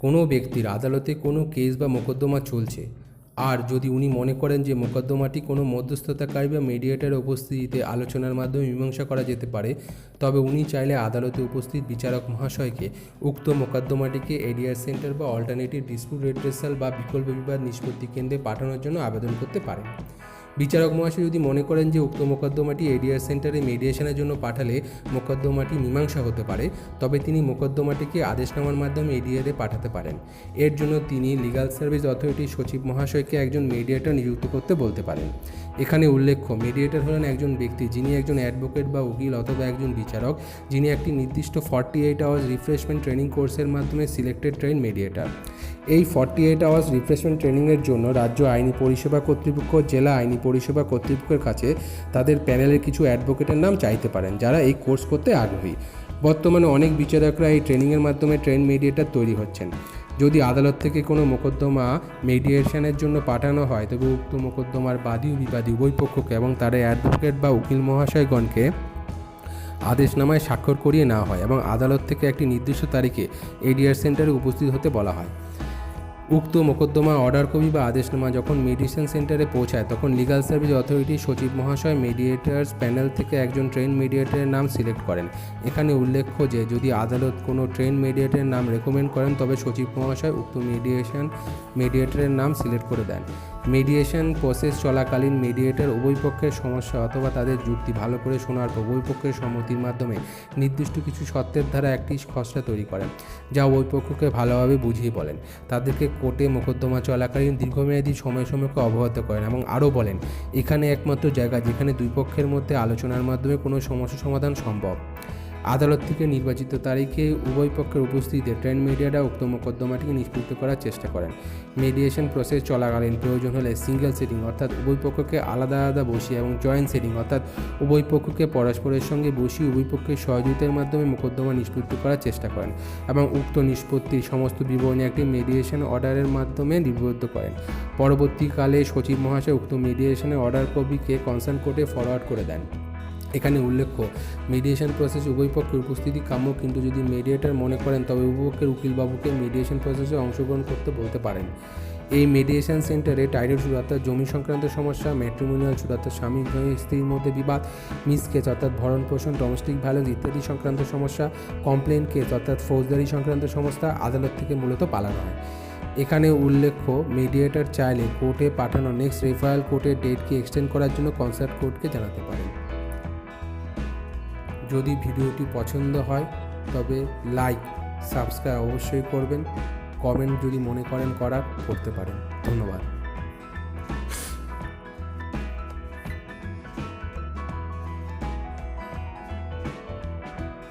কোনো ব্যক্তির আদালতে কোনো কেস বা মোকদ্দমা চলছে, আর যদি উনি মনে করেন যে মোকদ্দমাটি কোনো মধ্যস্থতাকারী বা মিডিয়েটরের উপস্থিতিতে আলোচনার মাধ্যমে মীমাংসা করা যেতে পারে, তবে উনি চাইলে আদালতে উপস্থিত বিচারক মহাশয়কে উক্ত মোকদ্দমাটিকে এডিআর সেন্টার বা অল্টারনেটিভ ডিসপিউট রেড্রেসাল বা বিকল্প বিবাদ নিষ্পত্তি কেন্দ্রে পাঠানোর জন্য আবেদন করতে পারেন। বিচারক মহাশয় যদি মনে করেন যে উক্ত মোকদ্দমাটি এডিআর সেন্টারে মিডিয়েশনের জন্য পাঠালে মোকদ্দমাটি মীমাংসা হতে পারে, তবে তিনি মোকদ্দমাটিকে আদেশনামার মাধ্যমে এডিআরে পাঠাতে পারেন। এর জন্য তিনি লিগাল সার্ভিস অথরিটির সচিব মহাশয়কে একজন মিডিয়েটর নিযুক্ত করতে বলতে পারেন। এখানে উল্লেখ্য, মিডিয়েটর হলেন একজন ব্যক্তি যিনি একজন অ্যাডভোকেট বা উকিল অথবা একজন বিচারক, যিনি একটি নির্দিষ্ট 48 আওয়ার্স রিফ্রেশমেন্ট ট্রেনিং কোর্সের মাধ্যমে সিলেক্টেড ট্রেন মিডিয়েটর। এই 48 আওয়ার্স রিফ্রেশমেন্ট ট্রেনিংয়ের জন্য রাজ্য আইনি পরিষেবা কর্তৃপক্ষ জেলা আইনি পরিষেবা কর্তৃপক্ষের কাছে তাদের প্যানেলের কিছু অ্যাডভোকেটের নাম চাইতে পারেন, যারা এই কোর্স করতে আগ্রহী। বর্তমানে অনেক বিচারকরা এই ট্রেনিংয়ের মাধ্যমে ট্রেন মিডিয়েটর তৈরি হচ্ছেন। যদি আদালত থেকে কোনো মোকদ্দমা মিডিয়েশনের জন্য পাঠানো হয়, তবে উক্ত মোকদ্দমার বাদী ও বিবাদী উভয় পক্ষকে এবং তার অ্যাডভোকেট বা উকিল মহাশয়গণকে আদেশনামায় স্বাক্ষর করিয়ে নেওয়া হয় এবং আদালত থেকে একটি নির্দিষ্ট তারিখে এডিআর সেন্টারে উপস্থিত হতে বলা হয়। উক্ত মোকদ্দমা অর্ডার কপি বা আদেশনামা যখন মিডিয়েশন সেন্টারে পৌঁছায়, তখন লিগাল সার্ভিস অথরিটির সচিব মহাশয় মিডিয়েটার্স প্যানেল থেকে একজন ট্রেন মিডিয়েটরের নাম সিলেক্ট করেন। এখানে উল্লেখ্য যে যদি আদালত কোনো ট্রেন মিডিয়েটরের নাম রেকমেন্ড করেন, তবে সচিব মহাশয় উক্ত মিডিয়েটরের নাম সিলেক্ট করে দেন। মিডিয়েশন প্রসেস চলাকালীন মিডিয়েটর উভয় পক্ষের সমস্যা অথবা তাদের যুক্তি ভালো করে শোনার পর উভয় পক্ষের সম্মতির মাধ্যমে নির্দিষ্ট কিছু শর্তের দ্বারা একটি খসড়া তৈরি করেন, যা উভয় পক্ষকে ভালোভাবে বুঝিয়ে বলেন। তাদেরকে কোর্টে মোকদ্দমা চলাকালীন দীর্ঘমেয়াদী সময়সীমাকে অবগত করেন এবং আরও বলেন, এখানে একমাত্র জায়গা যেখানে দুই পক্ষের মধ্যে আলোচনার মাধ্যমে কোনো সমস্যা সমাধান সম্ভব। আদালত থেকে নির্বাচিত তারিখে উভয় পক্ষের উপস্থিতিতে ট্রেন মিডিয়েটর উক্ত মোকদ্দমাটিকে নিষ্পত্তি করার চেষ্টা করেন। মিডিয়েশন প্রসেস চলাকালীন প্রয়োজন হলে সিঙ্গেল সিটিং অর্থাৎ উভয় পক্ষকে আলাদা আলাদা বসিয়ে এবং জয়েন্ট সিটিং অর্থাৎ উভয় পক্ষকে পরস্পরের সঙ্গে বসিয়ে উভয় পক্ষের সহযোগিতার মাধ্যমে মোকদ্দমা নিষ্পত্তি করার চেষ্টা করেন এবং উক্ত নিষ্পত্তির সমস্ত বিবরণী একটি মিডিয়েশন অর্ডারের মাধ্যমে লিপিবদ্ধ করেন। পরবর্তীকালে সচিব মহাশয় উক্ত মিডিয়েশনের অর্ডার কপিকে কনসার্ন কোর্টে ফরওয়ার্ড করে দেন। এখানে উল্লেখ্য, মিডিয়েশন প্রসেসে উভয় পক্ষের উপস্থিতি কাম্য, কিন্তু যদি মিডিয়েটর মনে করেন তবে উভয় পক্ষের উকিলবাবুকে মিডিয়েশন প্রসেসে অংশগ্রহণ করতে বলতে পারেন। এই মিডিয়েশন সেন্টারে টাইটেল সুদ অর্থাৎ জমি সংক্রান্ত সমস্যা, ম্যাট্রিমোনিয়াল সুদ অর্থাৎ স্বামী স্ত্রীর মধ্যে বিবাদ, মিস কেস অর্থাৎ ভরণ পোষণ, ডোমেস্টিক ভায়োলেন্স ইত্যাদি সংক্রান্ত সমস্যা, কমপ্লেন কেস অর্থাৎ ফৌজদারি সংক্রান্ত সমস্যা আদালত থেকে মূলত পালানো হয়। এখানে উল্লেখ্য, মিডিয়েটর চাইলে কোর্টে পাঠানো নেক্সট রেফারেল কোর্টের ডেটকে এক্সটেন্ড করার জন্য কনসার্ট কোর্টকে জানাতে পারেন। যদি ভিডিওটি পছন্দ হয় তবে লাইক সাবস্ক্রাইব অবশ্যই করবেন। কমেন্ট যদি মনে করেন করতে পারেন। ধন্যবাদ।